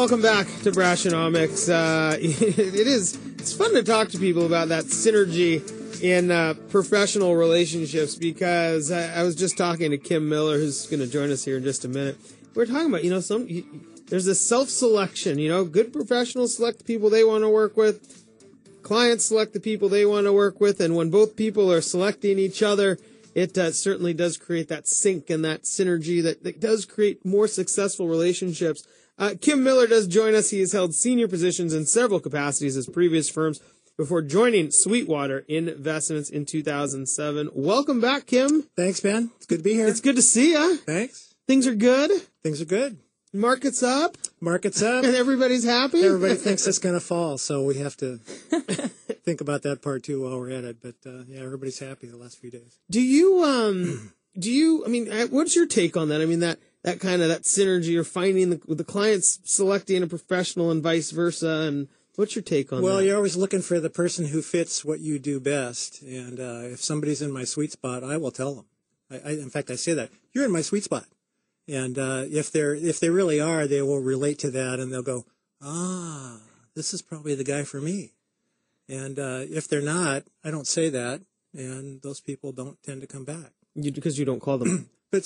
welcome back to Brashenomics. It's fun to talk to people about that synergy in professional relationships, because I was just talking to Kim Miller, who's going to join us here in just a minute. We're talking about, there's this self-selection, good professionals select the people they want to work with, clients select the people they want to work with, and when both people are selecting each other, it certainly does create that sync and that synergy that does create more successful relationships. Kim Miller does join us. He has held senior positions in several capacities at previous firms before joining Sweetwater Investments in 2007. Welcome back, Kim. Thanks, Ben. It's good to be here. It's good to see you. Thanks. Things are good? Things are good. Market's up? Market's up. And everybody's happy? Everybody thinks it's going to fall, so we have to think about that part, too, while we're at it. But, everybody's happy the last few days. What's your take on that? I mean, that kind of, that synergy, or finding the clients selecting a professional and vice versa, and what's your take on that? Well, you're always looking for the person who fits what you do best, and if somebody's in my sweet spot, I will tell them. In fact, I say that. You're in my sweet spot. And if they really are, they will relate to that, and they'll go, this is probably the guy for me. And if they're not, I don't say that, and those people don't tend to come back. Because you don't call them. But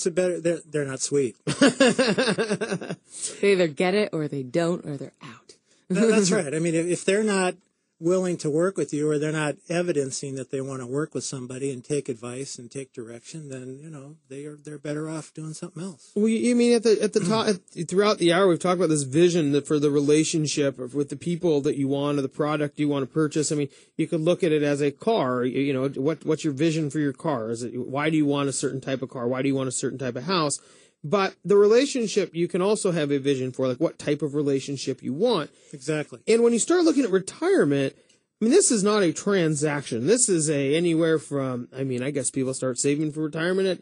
they're not sweet. They either get it or they don't, or they're out. That's right. I mean, if they're not willing to work with you, or they're not evidencing that they want to work with somebody and take advice and take direction, then they're better off doing something else. Well, you mean at the top, throughout the hour, we've talked about this vision for the relationship with the people that you want, or the product you want to purchase. I mean, you could look at it as a car. What's your vision for your car? Why do you want a certain type of car? Why do you want a certain type of house? But the relationship, you can also have a vision for, like, what type of relationship you want. Exactly. And when you start looking at retirement, I mean, this is not a transaction. This is anywhere from, I guess people start saving for retirement at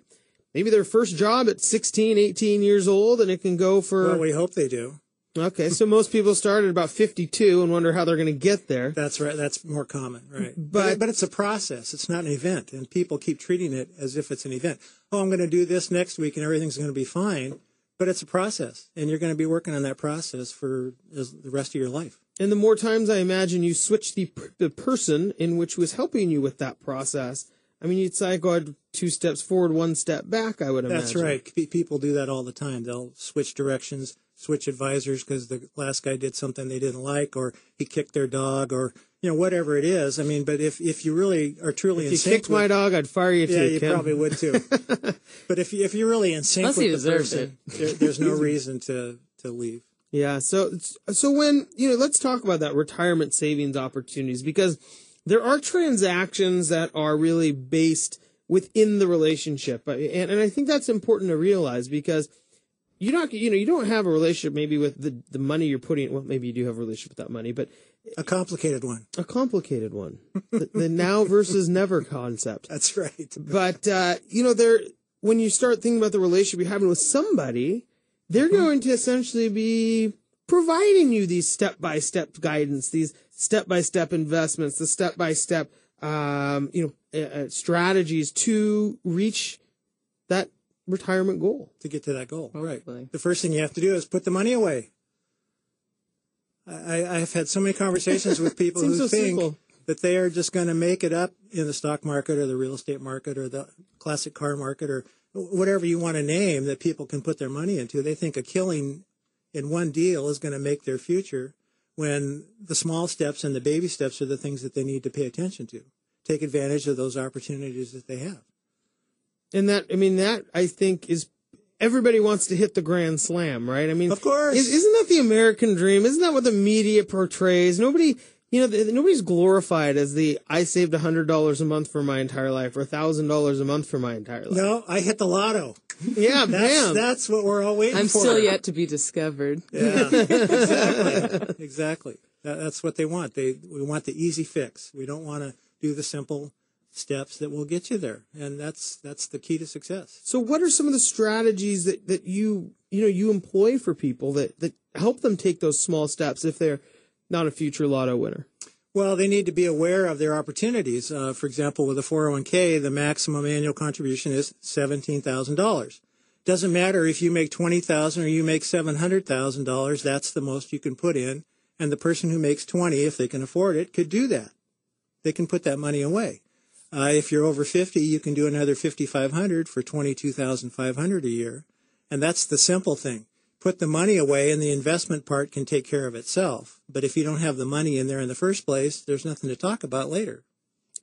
maybe their first job at 16, 18 years old, and it can go for... Well, we hope they do. Okay, so most people start at about 52 and wonder how they're going to get there. That's right. That's more common, right? But it's a process. It's not an event, and people keep treating it as if it's an event. Oh, I'm going to do this next week, and everything's going to be fine. But it's a process, and you're going to be working on that process for the rest of your life. And the more times, I imagine, you switch the person in which was helping you with that process, I mean, you'd say go 2 steps forward, 1 step back, I would imagine. That's right. People do that all the time. They'll switch directions, switch advisors because the last guy did something they didn't like, or he kicked their dog, or whatever it is. I mean, but if you really are truly in sync, if you kicked my dog, I'd fire you too. Yeah, you Ken. probably would too. But if you're really in sync with the person, there's no reason to leave. Yeah. So when let's talk about that retirement savings opportunities, because there are transactions that are really based within the relationship, and I think that's important to realize, because you don't have a relationship maybe with the money you're putting. Well, maybe you do have a relationship with that money, but a complicated one. The now versus never concept. That's right. But when you start thinking about the relationship you're having with somebody, they're going to essentially be providing you these step-by-step guidance, these step-by-step investments, the step-by-step strategies to reach that retirement goal. To get to that goal, Hopefully. Right. The first thing you have to do is put the money away. I've had so many conversations with people who think that they are just going to make it up in the stock market or the real estate market or the classic car market or whatever you want to name that people can put their money into. They think a killing in one deal is going to make their future, when the small steps and the baby steps are the things that they need to pay attention to. Take advantage of those opportunities that they have. And that I think is, everybody wants to hit the grand slam, right? I mean, of course. Isn't that the American dream? Isn't that what the media portrays? Nobody's glorified as I saved $100 a month for my entire life, or $1,000 a month for my entire life. No, I hit the lotto. Yeah, bam. That's what we're all waiting for. I'm still yet to be discovered. Yeah, exactly. That's what they want. We want the easy fix. We don't want to do the simple steps that will get you there, and that's the key to success. So what are some of the strategies that you employ for people that help them take those small steps if they're not a future lotto winner? Well, they need to be aware of their opportunities. For example, with a 401k, the maximum annual contribution is $17,000. Doesn't matter if you make $20,000 or you make $700,000. That's the most you can put in. And the person who makes 20, if they can afford it, could do that. They can put that money away. If you're over 50, you can do another $5,500 for $22,500 a year. And that's the simple thing. Put the money away and the investment part can take care of itself. But if you don't have the money in there in the first place, there's nothing to talk about later.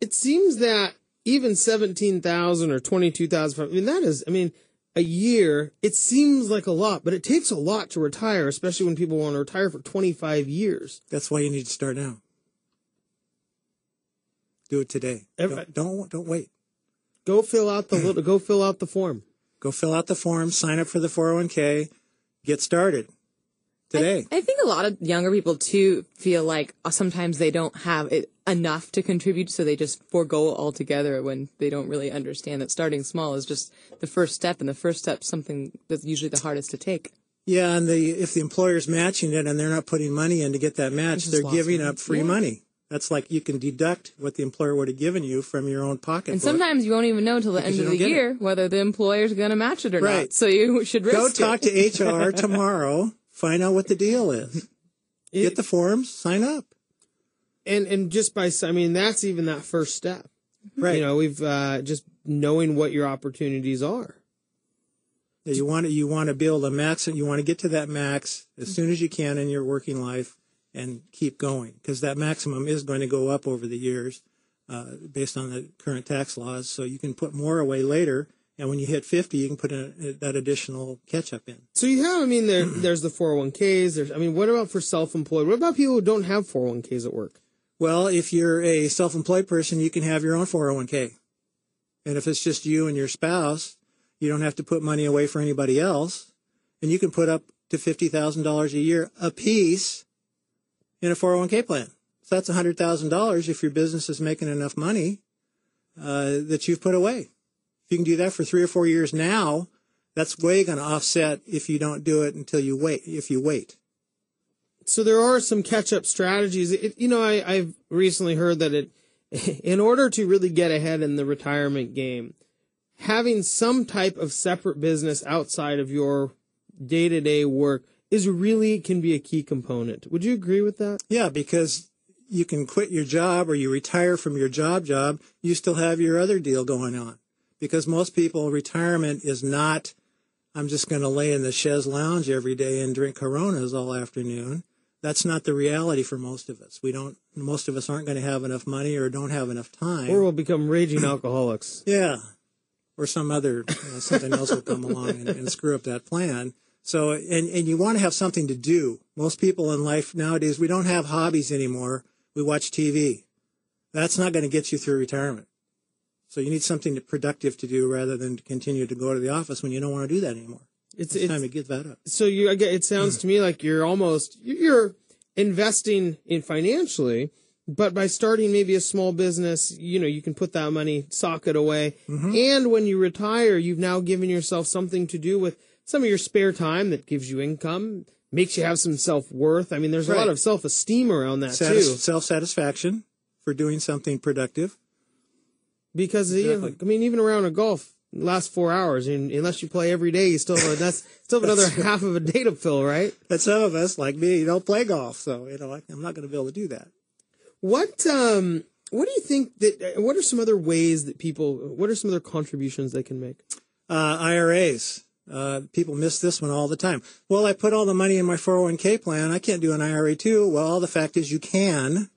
It seems that even 17,000 or 22,000, a year, it seems like a lot, but it takes a lot to retire, especially when people want to retire for 25 years. That's why you need to start now. Do it today. Don't wait. Go fill out the form. Go fill out the form, sign up for the 401k, get started today. I think a lot of younger people, too, feel like sometimes they don't have enough to contribute, so they just forego altogether when they don't really understand that starting small is just the first step, and the first step's something that's usually the hardest to take. Yeah, and if the employer's matching it and they're not putting money in to get that match, they're giving up free money. That's like you can deduct what the employer would have given you from your own pocketbook. And sometimes you won't even know until the end of the year whether the employer's going to match it or not. So you should risk it. Go talk to HR tomorrow. Find out what the deal is. Get the forms. Sign up. And just that's even that first step. Right. We've just knowing what your opportunities are. Yeah, you want to be able to max it. You want to get to that max as soon as you can in your working life. And keep going, because that maximum is going to go up over the years based on the current tax laws. So you can put more away later, and when you hit 50, you can put that additional catch-up in. So you have, there's the 401ks. What about for self-employed? What about people who don't have 401ks at work? Well, if you're a self-employed person, you can have your own 401k. And if it's just you and your spouse, you don't have to put money away for anybody else. And you can put up to $50,000 a year apiece in a 401k plan. So that's $100,000 if your business is making enough money that you've put away. If you can do that for 3 or 4 years now, that's way going to offset if you don't do it until you wait, if you wait. So there are some catch-up strategies. I've recently heard that in order to really get ahead in the retirement game, having some type of separate business outside of your day-to-day work can be a key component. Would you agree with that? Yeah, because you can quit your job or you retire from your job, you still have your other deal going on. Because most people, retirement is not, I'm just going to lay in the chaise lounge every day and drink Coronas all afternoon. That's not the reality for most of us. Most of us aren't going to have enough money or don't have enough time. Or we'll become raging alcoholics. Yeah. Or something else will come along and screw up that plan. So, and you want to have something to do. Most people in life nowadays, we don't have hobbies anymore. We watch TV. That's not going to get you through retirement. So you need something productive to do rather than to continue to go to the office when you don't want to do that anymore. It's time to give that up. So it sounds to me like you're investing in financially, but by starting maybe a small business, you can put that money, sock it away. Mm-hmm. And when you retire, you've now given yourself something to do with some of your spare time that gives you income, makes you have some self-worth. There's a lot of self-esteem around that, too. Self-satisfaction for doing something productive. Because, even around a golf, last 4 hours, and unless you play every day, you still have another half of a day to fill, right? And some of us, like me, don't play golf, so, I'm not going to be able to do that. What do you think what are some other ways that what are some other contributions they can make? IRAs. People miss this one all the time. Well, I put all the money in my 401k plan. I can't do an IRA too. Well, the fact is you can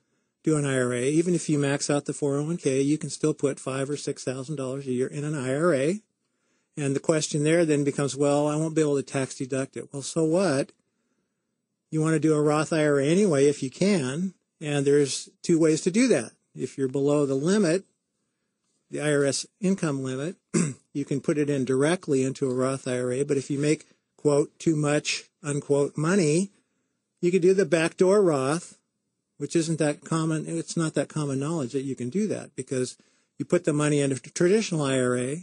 do an IRA. Even if you max out the 401k, you can still put $5,000 or $6,000 a year in an IRA. And the question there then becomes, well, I won't be able to tax deduct it. Well, so what? You want to do a Roth IRA anyway if you can. And there's 2 ways to do that. If you're below the limit, the IRS income limit, you can put it in directly into a Roth IRA. But if you make, quote, too much, unquote, money, you can do the backdoor Roth, which isn't that common. It's not that common knowledge that you can do that because you put the money into a traditional IRA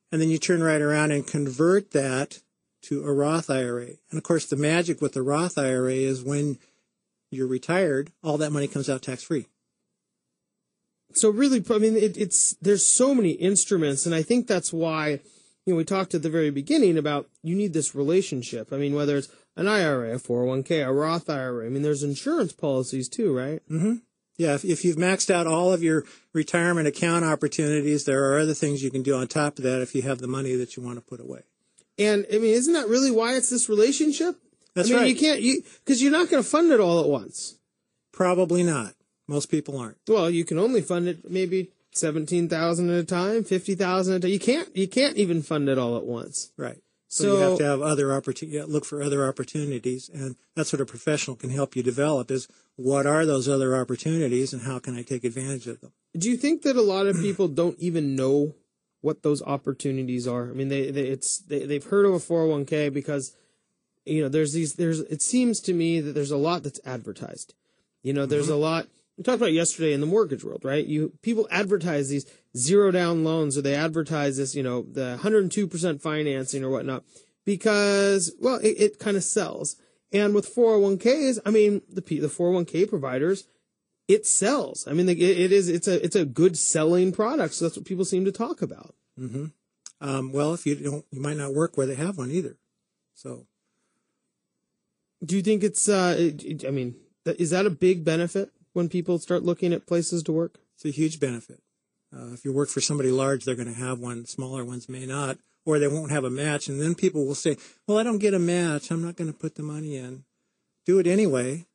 and then you turn right around and convert that to a Roth IRA. And of course, the magic with the Roth IRA is when you're retired, all that money comes out tax-free. So really, there's so many instruments, and I think that's why, we talked at the very beginning about you need this relationship. I mean, whether it's an IRA, a 401k, a Roth IRA. I mean, there's insurance policies too, right? Mm-hmm. Yeah, if you've maxed out all of your retirement account opportunities, there are other things you can do on top of that if you have the money that you want to put away. And, I mean, isn't that really why it's this relationship? That's right. You can't, because you're not going to fund it all at once. Probably not. Most people aren't. Well, you can only fund it maybe 17,000 at a time, 50,000 at a time. You can't even fund it all at once. Right. So you have to have other look for other opportunities, and that's what a professional can help you develop is what are those other opportunities and how can I take advantage of them? Do you think that a lot of people don't even know what those opportunities are? I mean, they've heard of a 401k because, it seems to me that there's a lot that's advertised. There's a lot. We talked about yesterday in the mortgage world, right? People advertise these zero down loans, or they advertise this, the 102% financing or whatnot, because, well, it kind of sells. And with 401ks, I mean, the 401k providers, it sells. I mean, it's a good selling product. So that's what people seem to talk about. Mm-hmm. Well, if you don't, you might not work where they have one either. So, do you think it's? Is that a big benefit when people start looking at places to work? It's a huge benefit. If you work for somebody large, they're going to have one. Smaller ones may not, or they won't have a match. And then people will say, well, I don't get a match. I'm not going to put the money in. Do it anyway.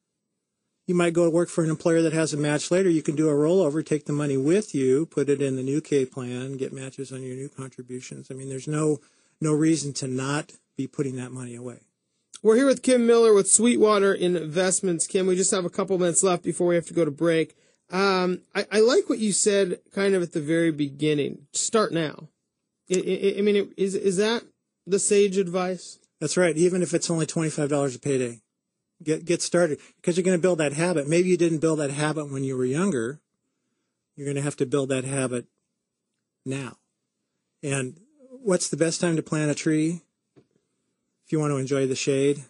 You might go to work for an employer that has a match later. You can do a rollover, take the money with you, put it in the new K plan, get matches on your new contributions. I mean, there's no reason to not be putting that money away. We're here with Kim Miller with Sweetwater Investments. Kim, we just have a couple minutes left before we have to go to break. I like what you said kind of at the very beginning. Start now. Is that the sage advice? That's right. Even if it's only $25 a payday, get started, because you're going to build that habit. Maybe you didn't build that habit when you were younger. You're going to have to build that habit now. And what's the best time to plant a tree? If you want to enjoy the shade.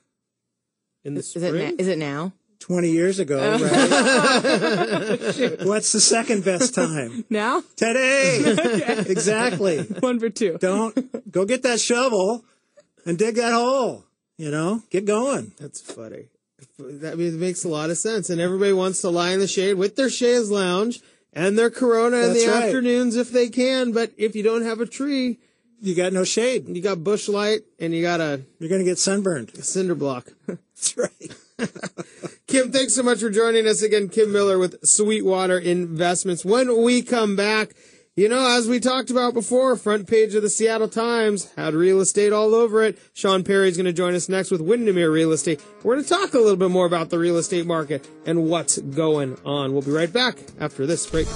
In the spring? Is it now? 20 years ago, right? What's the second best time? Now? Today. Okay. Exactly. 1 for 2. Don't go get that shovel and dig that hole. Get going. That's funny. It makes a lot of sense. And everybody wants to lie in the shade with their chaise lounge and their Corona in the afternoons if they can. But if you don't have a tree, you got no shade. You got bush light, and you're going to get sunburned. A cinder block. That's right. Kim, thanks so much for joining us again. Kim Miller with Sweetwater Investments. When we come back, as we talked about before, front page of the Seattle Times had real estate all over it. Sean Perry's going to join us next with Windermere Real Estate. We're going to talk a little bit more about the real estate market and what's going on. We'll be right back after this break.